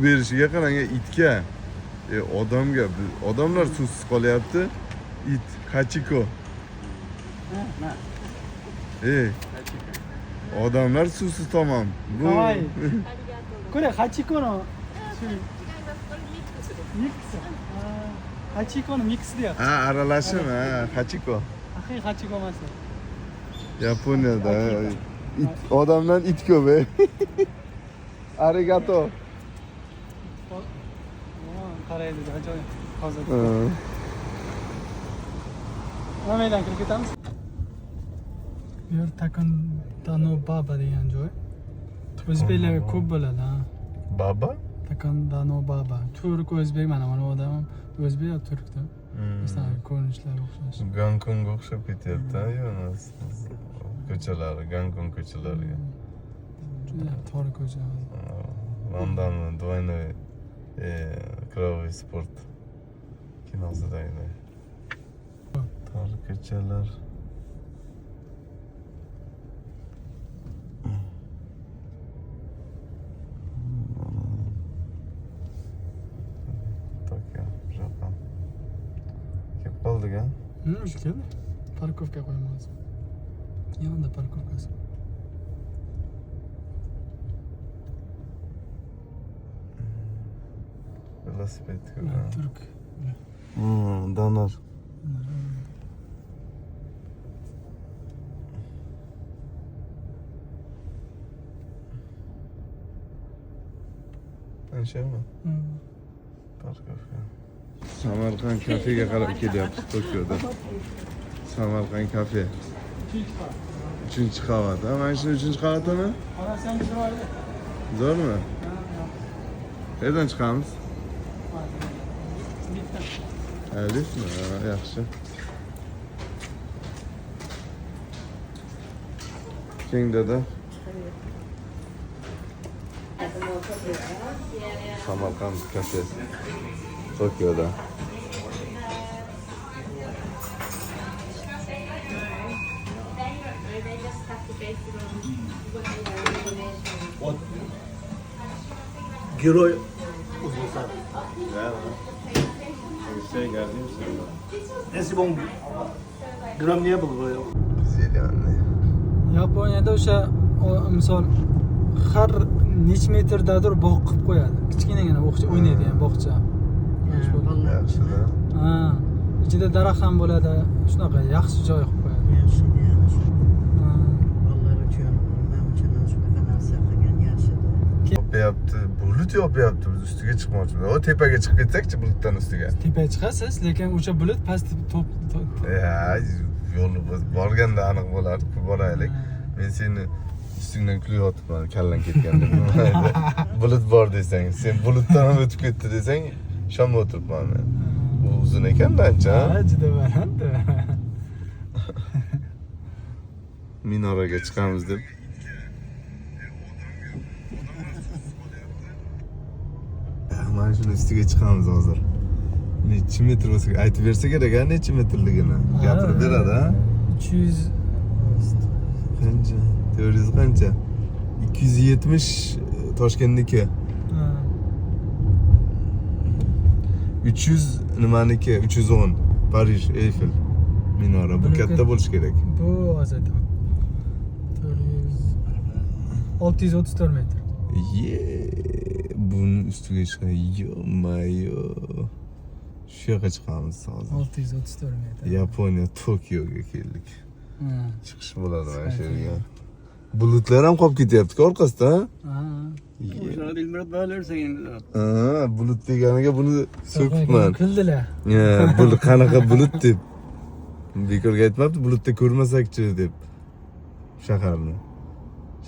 berishiga qarang, itga. Odamga, odamlar suvsiz qolyapti. It, Hachiko. Odamlar suvsiz tamam. Bu. Kore Hachiko no mix. Hachiko no mix diyor. Ha, aralashim, ha, Hachiko. Akhiy Hachiko emas. Yaponiyada it, odamdan it ko'p. Arigato. Qaraydi, ajoyib. Hozir. Namaydan kirib ketamiz. Bu yer Takandano Baba degan joy. O'zbeklar ko'p bo'ladi, ha. Baba? Takandano Baba. Turk, o'zbek, mana bu odam o'zbek yo turkda. Masalan, ko'rinishlari o'xshash. Gonkongga o'xshab ketyapti-a, Yonas. Ko'chalari, Gonkong ko'chalariga. Juda tor ko'cha. London двойной кровавый спорт kinosidagi. Tor ko'chalar. Tokio, Japon. Kelib qoldik-a? Shu keldi. Parkovka qo'yamiz. Yonda parkovkasi. Velosiped Turk. Donor. Anshami? Parkovka. Samarqand kafega qarab kelyapmiz Tokioda. Samarqand kafe. 3 qavat. Mana shu 3 qavatimi? Qarasam chiroyli. Zo'rmi? Qayerdan chiqamiz? Liftmi? Yaxshi. Keng dada. Samarqand kafesi. Tokioda. Герой Узбекистана. Да. Все гордимся. Если бы он гром не был бы. Zеленый. Yaponiyada o'sha misol har necha metrdadir bog' qilib qo'yadi. Kichkinagina o'ynaydigan bog'cha. Yaxshi-da. Ha, ichida daraxt ham bo'ladi. Shunaqa yaxshi joy qilib qo'yadi. Yaxshi. Bolalar uchun, men uchun shunaqa narsa qilgan yaxshi. Yopyapti, bulut yopyapti. Biz ustiga chiqmoqchimiz. O tepaga chiqib ketsak-chi bulutdan ustiga. Tepaga chiqasiz, lekin o'sha bulut pastda top. Ya, yo'lni borganda aniq bo'lardi. Boraylik. Men seni ustingdan kulayotibman, kallang ketgan deb. Bulut bor desang, sen bulutdan ham o'tib ketdi desang, shomda o'tiribman men. Bu uzun ekan-da ancha. Ha, juda baland. Minoraga chiqamiz deb. Mana shuni ustiga chiqamiz hozir. Necha metr bo'lsa aytib bersa kerak, necha metrligini. Gapirib beradi, ha? 300 qancha? Teoriyasi qancha? 270 Toshkentniki. 300 nimaniki? 310 Parij Eyfel minora. Bu katta bo'lish kerak. Bu hozir 634 metr. Buni ustiga chiqay. Yo-mayo. Shu yoqqa chiqamiz hozir. 634 metr. Yaponiya Tokioga keldik. Chiqish bo'ladi mana shu yerga. Bulutlar ham qolib ketyapti orqasida, ha? O'shani Dilmurod bo'larsa endi. Bulut deganiga buni so'kibman. Kuldilar. Bu qanaqa bulut deb. Bekorga aytmabdi, bulutda ko'rmasakchi deb. Shaharni.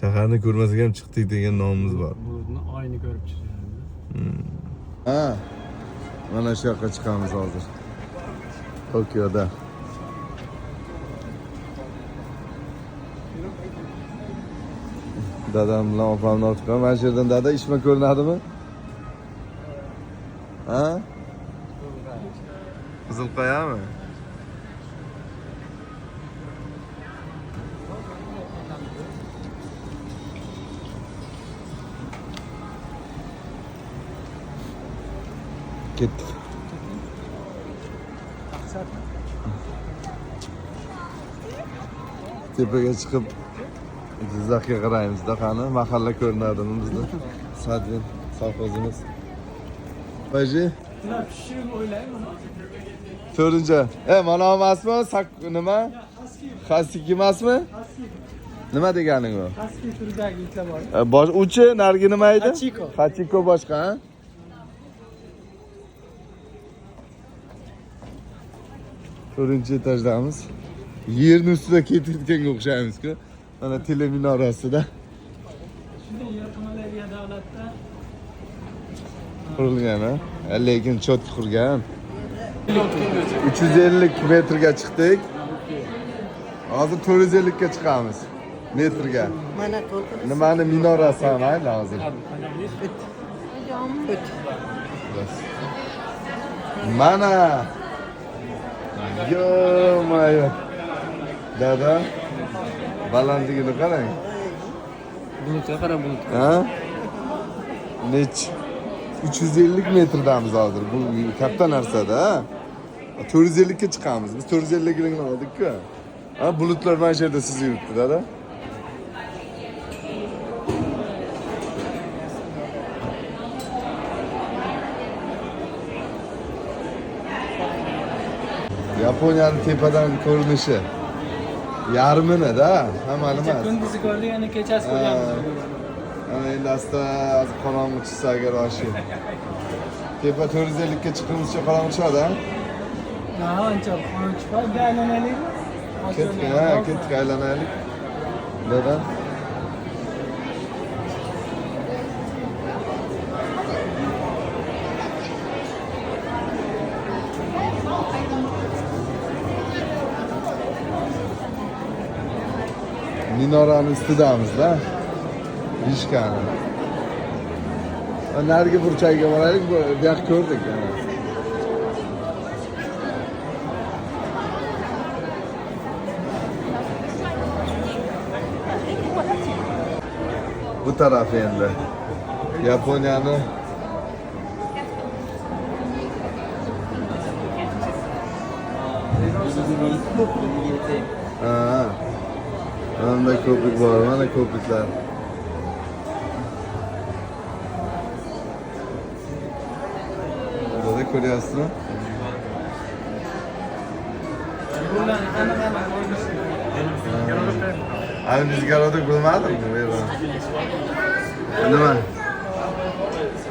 Shaharni ko'rmasak ham chiqdik degan nomimiz bor. Bulutni oyni ko'rib chiqamiz. Ha. Mana shu yoqqa chiqamiz hozir. Tokioda. Dadam bilan opamni olib chiqaman. Mana shu yerdan dada ishma ko'rinadimi? Ha? Qizilqayami? Ketdik. Tepaga chiqib Jizzaxga qaraymiz-da, qani mahalla ko'rinadimi bizni? Sadvin sovxozimiz. Baji, Ular tushishini o'ylayman. to'rtinchi. Mana emasmi? Nima? Xasiki emasmi? Nima deganing u? Haski turidagi itlar bor. Bosh uchi narigi nima edi? Hachiko. Hachiko boshqa, ha? To'rtinchi etajdamiz. Yerni ustida ketayotganga o'xshaymiz-ku. Mana tele minorasida Shunday yaqinlarga davlatda qurilgan, ha? Lekin chotki qurgan. 350 metrga chiqdik. Hozir 450 ga chiqamiz. Metrga. Mana to'lqin. Nimani minorasi ham ayni hozir. O't. Mana. Yo-mayo. Dada. Balandligini qarang. Bulutga qara bulutga. Ha? Nech 350 metrdamiz hozir. Bu katta narsa-da. 450 ga chiqamiz. Biz 450 ga oldik-ku. Ha, bulutlar mana shu yerda siz yuribdi, dada. Yaponiyaning tepadan ko'rinishi. Yarmini-da, hamma nima. kunduzi ko'rdik, yana kechasi ko'rganmiz. Ana endi asta qorong'i tushsa agar oshi. Tepa 450 ga chiqimizcha qorong'i tushadi-a? Ha, ancha qonun chiqadi, aylanaylikmi? Ketdik, aylanaylik. Dada. Minorani ustidamiz-da. Ishkani. Narigi burchagiga boraylik, bu yoq ko'rdik. Bu taraf endi. Yaponiyani ha. Mana ko'prik bor, mana ko'priklar. Burada ko'ryapsizmi? Bular aniq-aniq ko'rinishi. Ay biz garoda bilmadim bu yerda. Nima?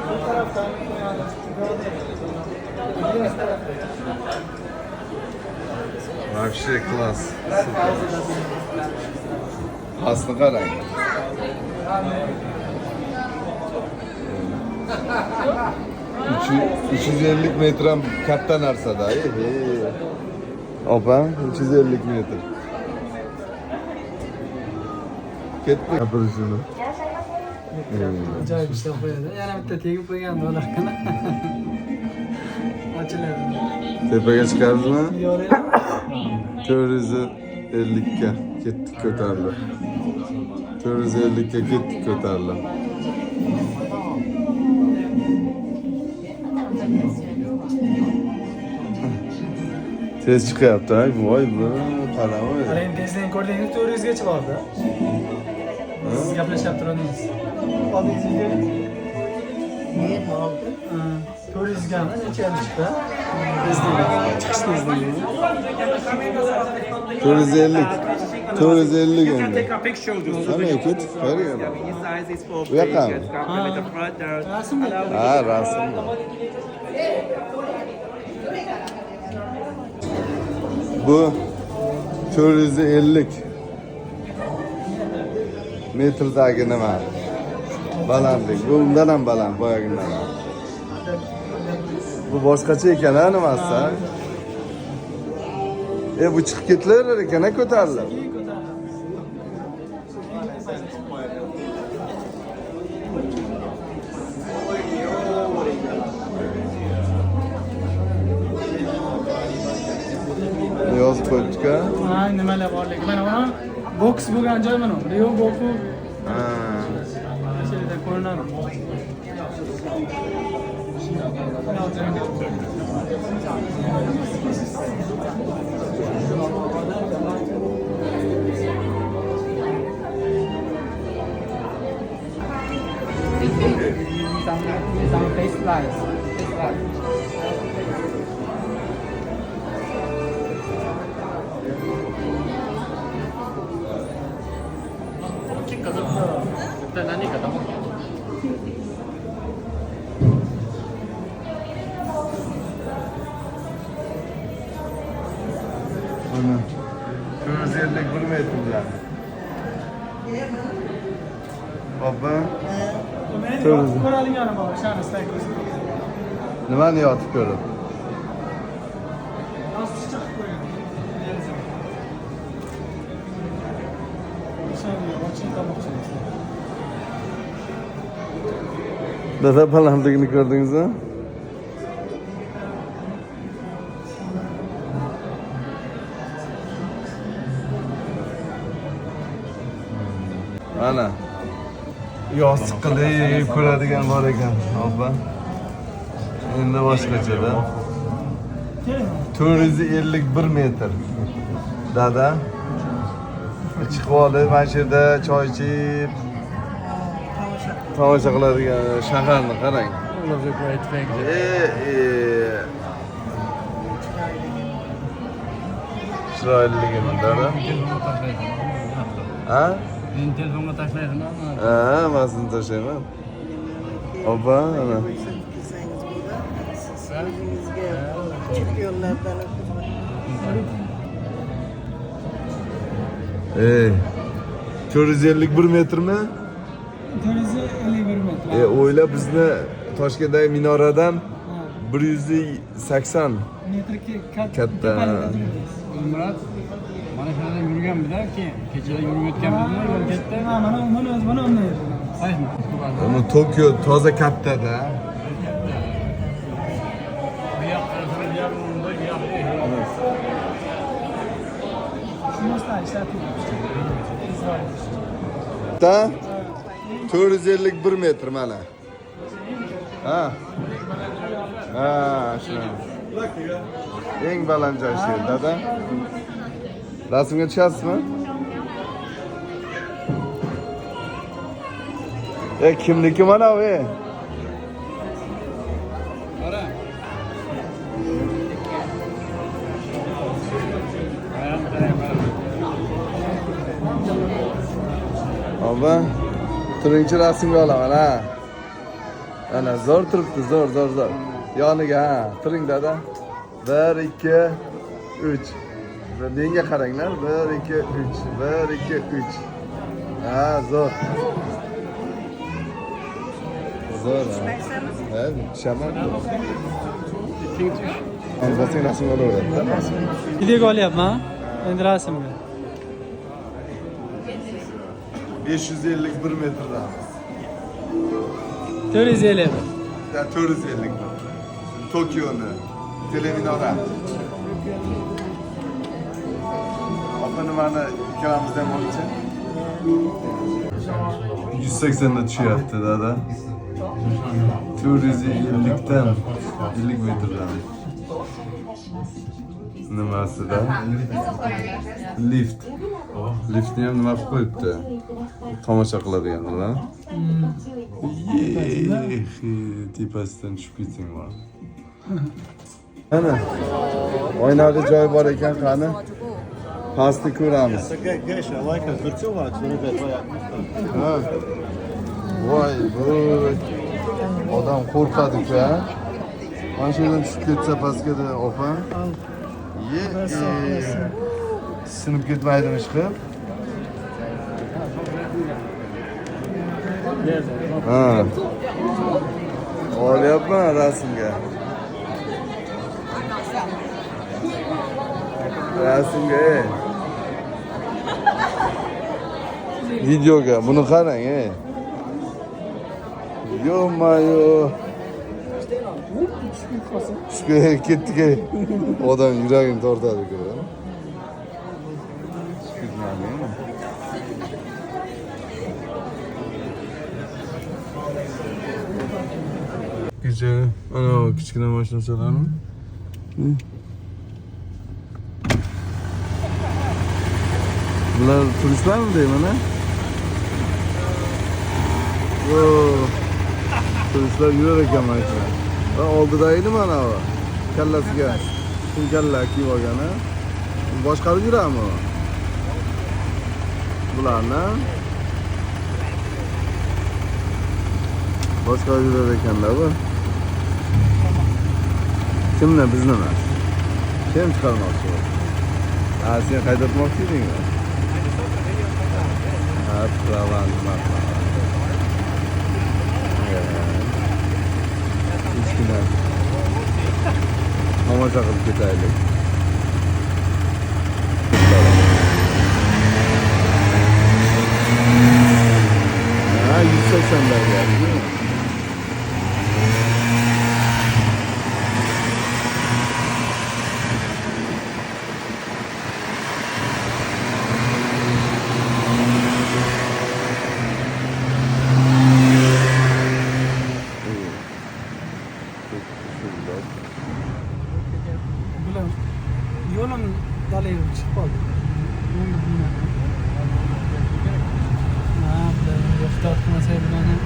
Bu tarafdan Вообще класс. Aslı qarang. Üç 350 metre katta narsada. Opa, 350 metre. Ketdik. Yapırışını. ajoyib ishlab qo'yadi. Yana bitta tegib qo'ygan ularga. Ochiladi. Tepaga chiqamizmi? Yorayapti. 450 ga ketdik ko'tarildi. 450 ga ketdik ko'tarildi. Tez chiqyapti, ay voy bu qanaqa. Qarang, tezdan ko'rdingiz 400 gacha bordi. Siz gaplashib turadingiz. Oldingizga. Men oldi. 400 ga necha chiqdi? Chiqish tezligi. 450. 450 You can endi. take a picture just Qani ketdik, qarang. His size is for Bu yoqqa big. It's come with the brother. Rasmmi? Ha, rasm. Bu 450 metrdagi nima? Balandlik. Bu undan ham baland, boyagidan ham. Bu boshqacha ekan, ha, nimasi? Bu chiqib ketilaverar ekan, ko'tarilib. Yozib qo'yibdi-ku. Ha, nimalar borligi. Mana buni boks bo'lgan joy mana. Rio Boku. Ha. Mana shu yerda ko'rinadi. Some face slice. Buni 250 bir metrdan. Baba, Ko'radigani bor, shani stayk. nimani yotib ko'rib? Asli chiqib qo'ygan. Shani ochib tamoqchimiz. Dada balandligini ko'rdingizmi? Ana. Yostiq qilib ko'radigan bor ekan, opa. Endi boshqacha-da. 451 metr. Dada. Chiqib olib, mana shu yerda choy ichib, tomosha qiladigan shaharni qarang. Chiroyliligini dada. Ha? Men telefonga tashlayman. Ha, masini tashlayman. Opa, ana. Gitsangiz bo'ladi. Siz o'zingizga kichik yo'llardan Ey. 451 metrmi? 451 metr. O'ylab bizni Toshkentdagi minoradan 180 Metr katta. Murat, mana shu yerda yurganmiz-da, keyin kechada yurib o'tganmiz-da, yo'l ketdi. Ha, mana unday. Qaysi? Uni Tokio toza katta-da. Bu yoqqa bu yoqqa. Shunday ishlatib. Da 451 metr mana. Ha. Ha, shu. Eng baland joy shu yerda-da. Rasmga tushasizmi? Kimniki mana bu? Qara. Oba, turingchi rasmga olaman ha. Ana zo'r turibdi, zo'r. Yoniga ha, turing dada. 1 2 3. Menga qaranglar. 1 2 3. 1 2 3. Ha, zo'r. Zo'r. Ha, tushaman. Albatta rasm olaveradi. Video olyapman. Endi rasmga. 551 metrdan. 450. Ya 450. Tokyo'ni teleminora. Opa nimani ikkalamizdan bo'yicha 180 da tushyapti dada. 450 dan 50 metrdan. Nimasida? Lift. Liftni ham nima qilib qo'yibdi? Tomosha qiladiganlar. Tepasidan tushib ketsang bor. Ana. Oynali joy bor ekan, qani. Pastni ko'ramiz. Geisha, like a good silver, so Ha. Voy, bu odam qo'rqadi-ku, ha? Mana shu yerdan tushib ketsa pastga da opa. Sinib ketmaydimi chiqib? Ha. Olyapman rasmga. Rasmga. Videoga buni qarang, Yo-mayo. Shu ketdi-ku. Odam yuragini tortadi-ku. kecha ana kichkina mashinachalarmi? Bular turistlarmi deyman, ha? Turistlar yurar ekan mana shu. Va oldida edi mana bu. Kallasiga kim kalla kiyib olgan, ha? Boshqarib yuradimi u? Bularni boshqarib yurar ekanlar bu. Kimni, biznimi? Kim chiqarmoqchi bu? Ha, sen haydatmoqchi edingmi? Ha, pravani maqla. Kichkina tomosha qilib ketaylik. Ha, 180 darajada. Bular yo'lim dalay chiqib qoldi. Endi bilmayman. Ha, bular start qilmasa bularni.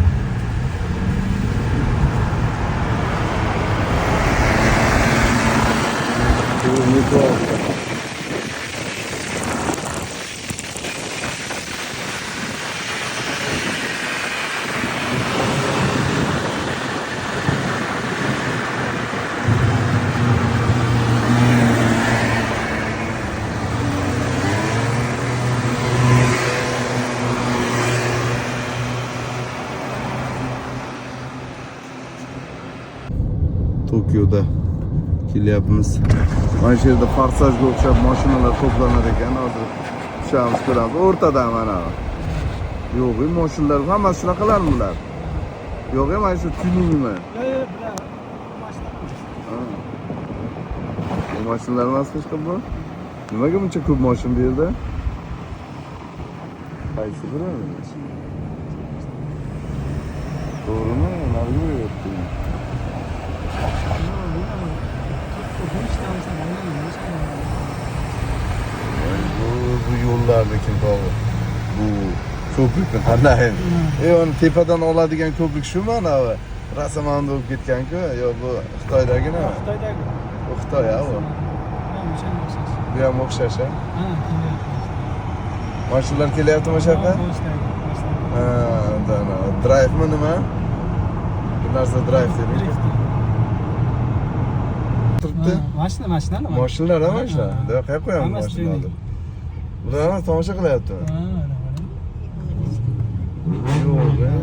Tokioda kelyapmiz. Mana shu yerda forsajga o'xshab mashinalar to'planar ekan. Hozir tushamiz, ko'ramiz. O'rtada mana. Yo'q, mashinalar hammasi shunaqalarmi bular? Yo'q, mana shu tuningmi? Bular mashina. Bu mashinalar emas hech bu? Nimaga buncha ko'p mashina bu yerda? Qaysi biri? To'g'rimi? Nariga yo'qdi. Bu yo'llarni kim topdi? Bu ko'prikni qanday? Uni tepadan oladigan ko'prik shu mana bu. Rasamanda bo'lib ketgan-ku, yo bu Xitoydagina? Xitoydagi. Bu Xitoy a bu. Bu ham o'xshash, a? Ha, Mashinalar kelyapti mana shu yoqqa? Ha, drive-mi nima? Bu narsa drive deydi. Turibdi. Mashinami? Mashinalar ham mana shu. Qayerga qo'yamiz mashinalarni? Bular ham tomosha qilyaptimi? Yo'q, a?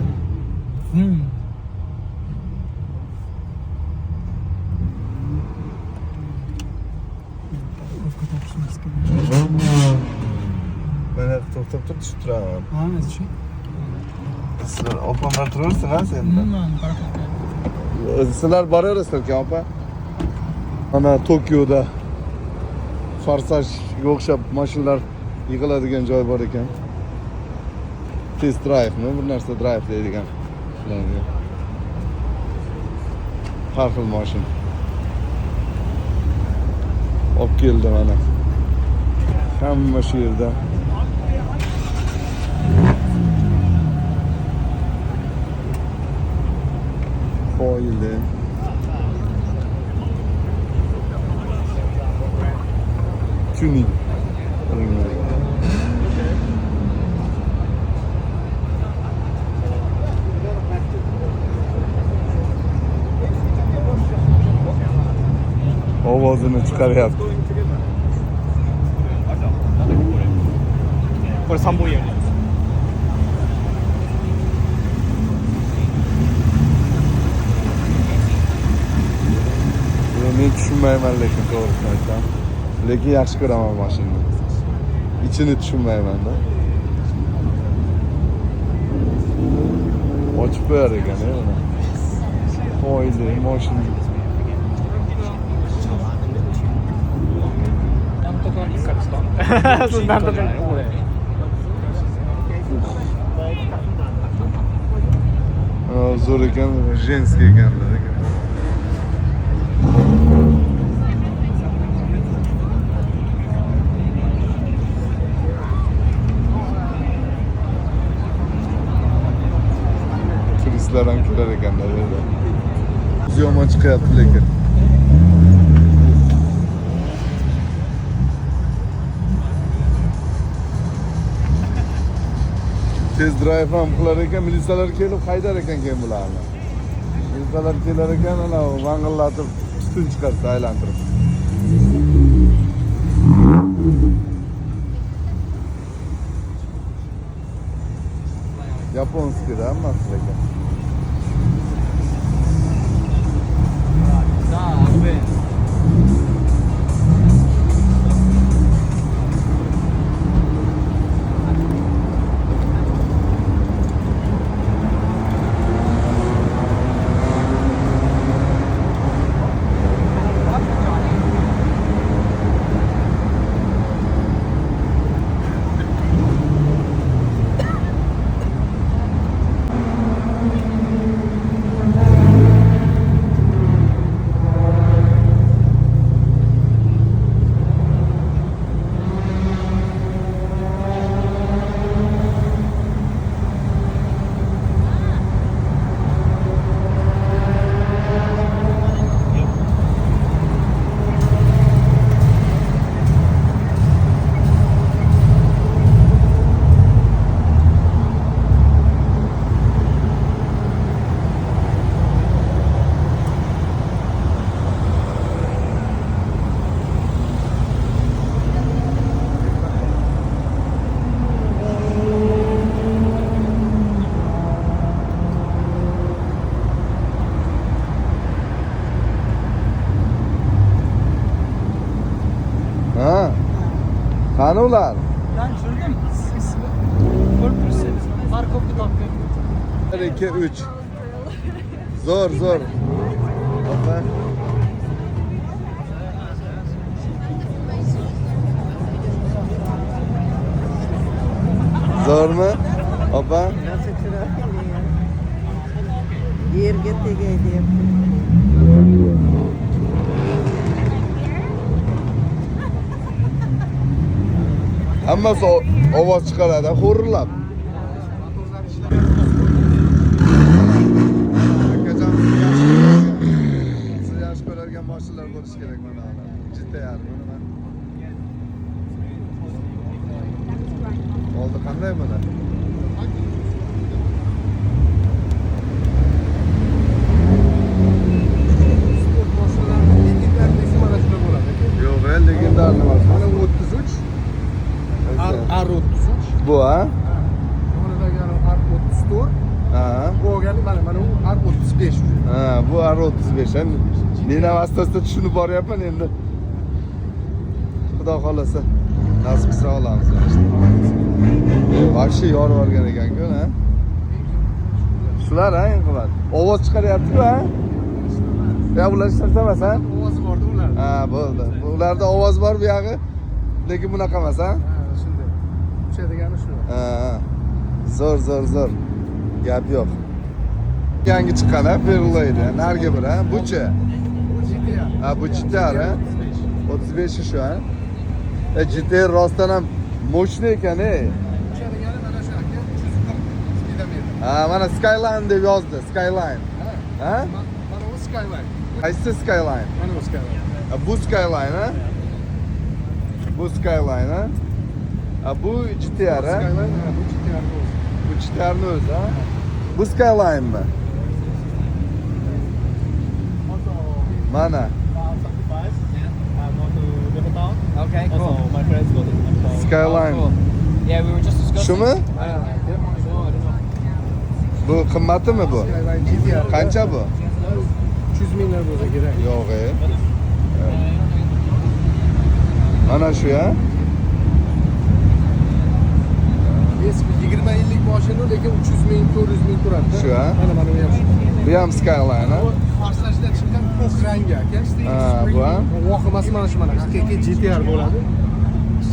Mana to'xtab tur, tushib turaman. Ha, shu. Sizlar opamlar turarsiz-a sen? Bilmayman, Sizlar boraverasizlar-ku, opa. Mana Tokioda forsajga o'xshab mashinalar yig'iladigan joy bor ekan. Test drive-mi? Bir narsa drive deydigan. Har xil mashina. Olib keldi mana. Hamma shu yerda. Qo'yildi. Tuning. Ovozini chiqaryapti. これ3本やり。 Men tushunmayman lekin to'g'risini aytsam. Lekin yaxshi ko'raman mashinani. İçini tushunmayman-da. Ochib qo'yar ekan-a buni. Foyli mashina. Zo'r ekan, jenskiy ekan. yomon chiqyapti lekin. Tez drive ham qilar ekan, militsiyalar kelib haydar ekan keyin bularni. Militsiyalar kelar ekan, ana vang'illatib tutun chiqarsa aylantirib. Yaponskida hammasi ekan. Ha? Qani ular? Ben tushirdim. Siz ko'rib tursangiz, parkovka topgan. 1 2 3. Zo'r, zo'r. Opa. Zo'rmi? Opa? Nasıl çırakın ya? Yerge tegeydi hep. Hammasi ovoz chiqaradi, xo'rlab. Akajon, siz yaxshi ko'radigan mashinalar bo'lishi kerak mana ular. GTR buni. Oldi qanday buni? Yo'q, legendarniy mashina. Mana 33. R33. Bu ha? Yonidagi R34. Ha. Bu olgani mana u R35. Ha, bu R35 ham. Men ham asta-asta tushunib boryapman endi. Xudo xolasa nasib qilsa olamiz işte. Vaqti yorib olgan ekan-ku, ha? Shular ha, inqilat. Ovoz chiqaryapti-ku, ha? Ya ular ishlasamas, ha? Ovozi bordi ular. Ha, bo'ldi. Ularda ovoz bor bu yog'i, lekin bunaqa emas, ha? Shunday. Uchadigani shu. Ha. Zo'r, zo'r, zo'r. Gap yo'q. Yangi chiqqan, ha, Perloyda. Narga bir, ha? Buchi. Ha, bu GTR, ha? 35 shu, ha? GTR rostdan ham mo'shli ekan, Uchadigani mana shu aka 301 speedometr. Ha, mana Skyline deb yozdi, Skyline. Ha? Mana u Skyline. Qaysi Skyline? Mana u Skyline. Ha, bu Skyline, ha? Bu Skyline, ha? Ha, bu GTR, ha? Skyline, ha, bu GTR o'zi. Bu GTR'ni o'zi, ha? Bu Skyline mi? Mana. Okay, cool. Also, my friends got it. Skyline. Yeah, we were just discussing. Shumi? Bu qimmatimi bu? Skyline GTR. Qancha bu? 300 minglar bo'lsa kerak. Yo'q, Mana shu, ha? Eski 20-yillik mashina lekin 300 ming, 400 ming turadi. Shu, ha? Mana bu ham shu. Bu ham Skyline, ha? Bu farslashda chiqqan ko'k rangi aka. Ha, bu ham? Vohimasi mana shu mana haqiqiy GTR bo'ladi.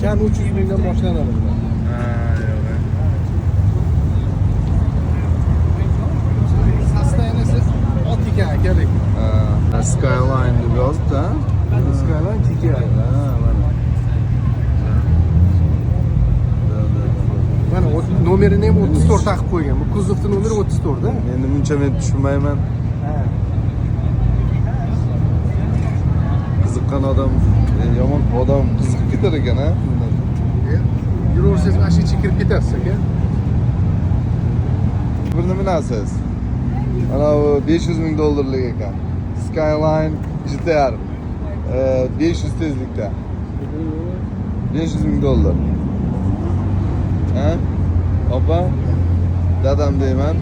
Kam 300 mingdan boshlanadi bular. Ha, yo'q. Sostoyaniyasi oddiy ekan aka lekin. Ha, Skyline deb yozdi, ha? Skyline GTR. Ha, mana. Mana nomerini ham 34 taqib qo'ygan. Bu kuzovning nomeri 34 da. Endi buncha men tushunmayman. yurgan odam yomon odam qiziqib ketar ekan ha. Yuraversangiz mana shu ichiga kirib ketasiz aka. Bir nima narsiz? Mana bu 500 ming dollarlik ekan. Skyline GTR 500 tezlikda. 500 ming dollar. Ha? Opa, dadam deyman.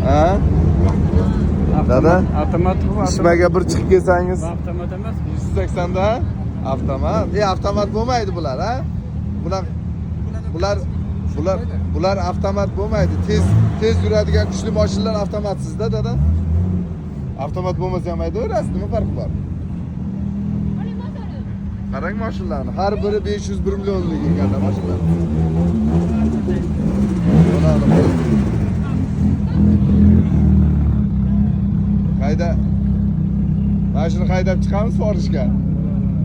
Ha? Dada, Avtomat bu. Ismaga bir chiqib kelsangiz. Avtomat emas. 180 da avtomat. Avtomat bo'lmaydi bular, ha? Bular avtomat bo'lmaydi. Tez yuradigan kuchli mashinalar avtomatsizda, dada. Avtomat bo'lmasa ham aytaverasiz, nima farqi bor? Qarang mashinalarni, har biri 501 millionlik ekanda mashinalar. Qayda? Mashina haydab chiqamiz forishga.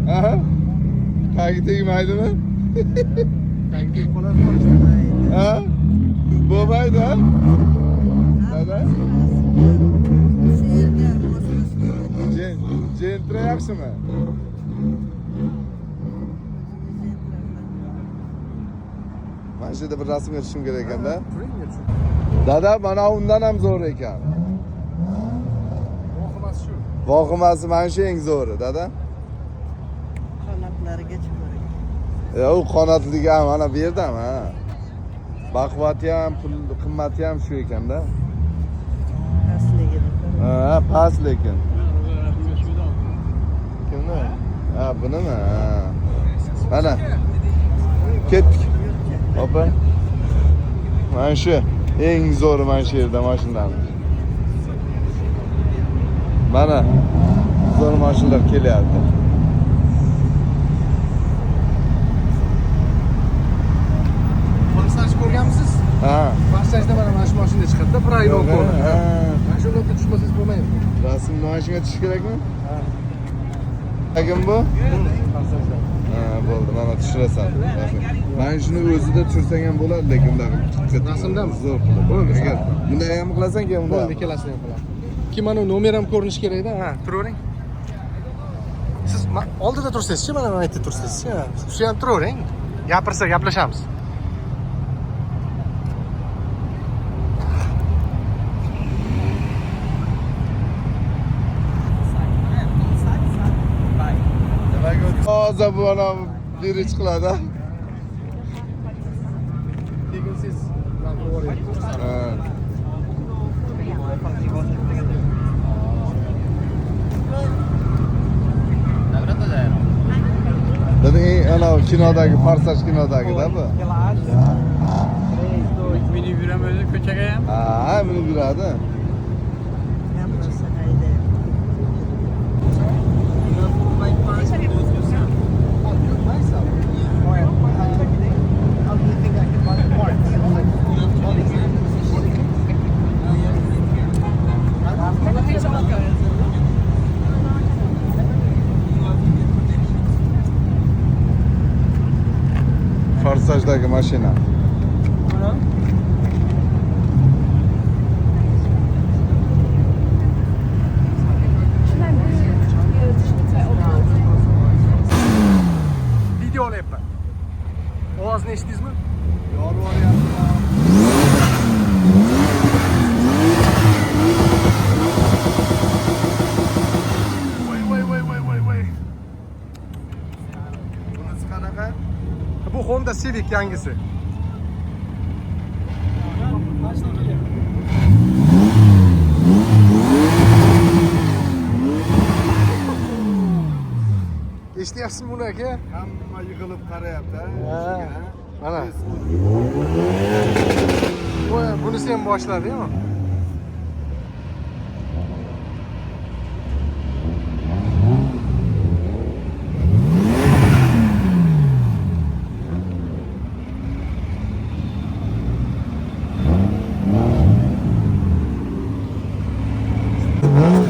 Ha? Tagi tegmaydimi? Tagiga qoladi. Ha? Bo'lmaydi, ha? Dada? Jentra yaxshimi? Mana shu yerda bir rasmga tushishim kerak ekanda. Dada, mana undan ham zo'r ekan. Vohimasi shu. Vohimasi mana shu eng zo'ri, dada. Qanotlariga chiqar. Ya u qanotligi ham mana bu yerda ham, ha. Baquvvati ham, pul qimmati ham shu ekanda. Asligini. Ha, past lekin. Kimni? Ha, bunimi? Ha. Mana. Ketdik. Opa. Mana shu eng zo'ri mana shu yerda mashinalarni. Mana zo'r mashinalar kelyapti. Massaj ko'rganmisiz? Ha. Massajda mana shu mashina chiqadi-da, bir oy Yo'q, bo'ldi. ha. Mana shu yerda tushmasangiz bo'lmaydi. Rasm mashinaga tushish kerakmi? Ha. Kim bu? Massajda. Ha, bo'ldi. Mana tushirasan. Mana shuni o'zida tushirsang ham bo'ladi, lekin bunaqa Rasmdami? zo'r qilib. Bo'ldi. Agar bunday ham qilasan keyin unda. Bo'ldi, ikkalasini ham qilaman. Keyin mana nomer ham ko'rinishi kerak-da. Ha, turavering. Siz oldida tursangiz-chi, mana bu yerda tursangiz-chi. Shu ham turavering. Gapirsa gaplashamiz. Hozir bu ana biri chiqiladi. Keyin siz bilan ko'raverasiz. Ha. Dedi ana kinodagi Farsaj kinodagi-da bu. Minib yuramiz ko'chaga ham. Ha, minib yuradi. Hammasi hayda. Farsajdagi mashina. Video olyapman. Ovozni eshitdingizmi? Voy. Bunisi qanaqa? Bu Honda Civic yangisi. Eshityapsizmi buni aka? Hamma yig'ilib qarayapti, Ha. ha. Mana. Voy, bunisi ham boshladi-yu.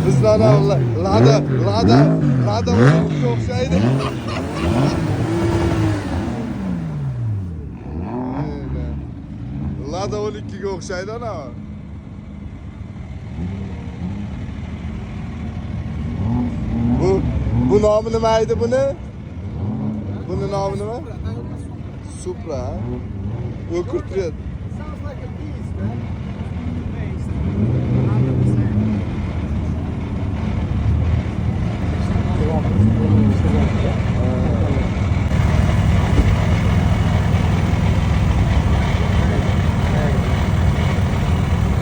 Bizdan lada o'xshaydi. Lada 12 ga o'xshaydi ana. Bu nomi nima edi buni? Buni nomi nima? Supra. O'kirtiryapti. Sounds like a beast, man.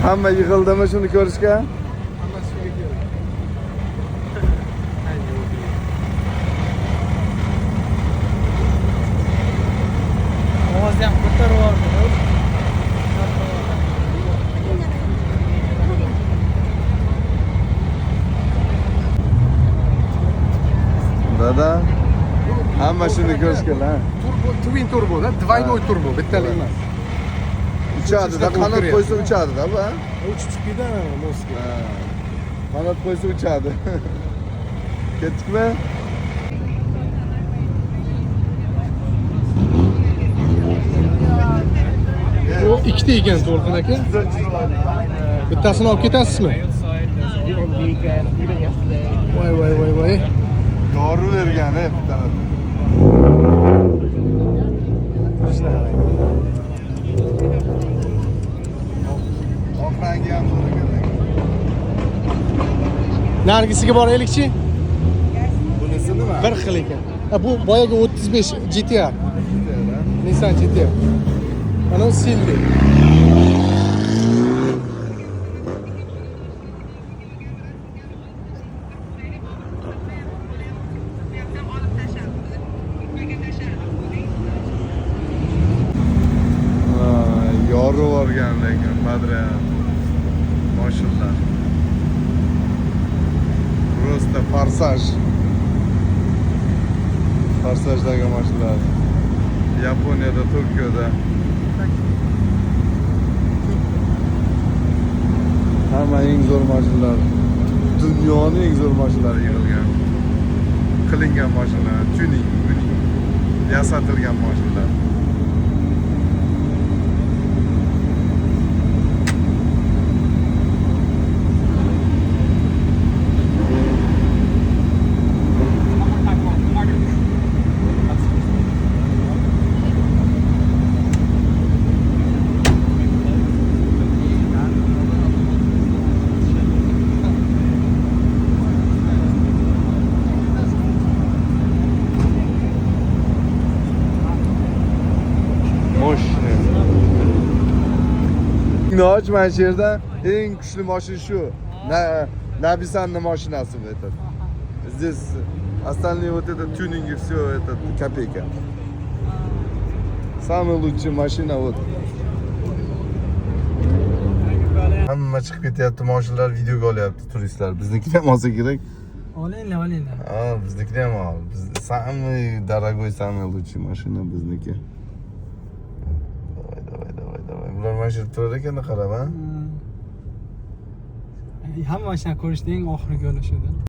Hamma yig'ildimi shuni ko'rishga? Ovozni ham ko'tarib yubordi. Dada, hamma shuni ko'rishga ha. Turbo, twin turbo da, двойной turbo, bittalik emas. Uchadi-da, qanot qo'ysa uchadi-da bu. Uchib chiqdi mostga. Ha. Qanot qo'ysa uchadi. Ketdikmi? O ikkita ekan To'lqin aka. Bittasini olib ketasizmi? Voy. Dori bergan bittalar. Oqrangi ham bor ekan. Nargisiga boraylikchi. Bunisi nima? Bir xil ekan. Bu boyagi 35 GTR. Nissan GTR. Ana sildi. Yorib olgan lekin Badra. Mashallah. Просто forsaj. Forsajdagi mashinalar. Yaponiyada, Tokioda. Hamma eng zo'r mashinalar. Dunyoning eng zo'r mashinalari yig'ilgan. Qilingan mashinalar, tuning, yasatilgan mashinalar. Noch mana shu yerda eng kuchli mashina shu. Nabisanning mashinasi bu этот. Здесь остальные вот это тюнинги все это копейка. Самая лучшая машина вот. Hamma chiqib ketyapti, mashinalar videoga olyapti turistlar. Biznikini ham olsa kerak. Olinglar. Ha, biznikini ham ol. Biz самый дорогой, самый лучший машина bizniki. Давай. Bular mana shu turar ekan qarab, ha? Hamma mashina ko'rishning oxirgi yo'li shudir.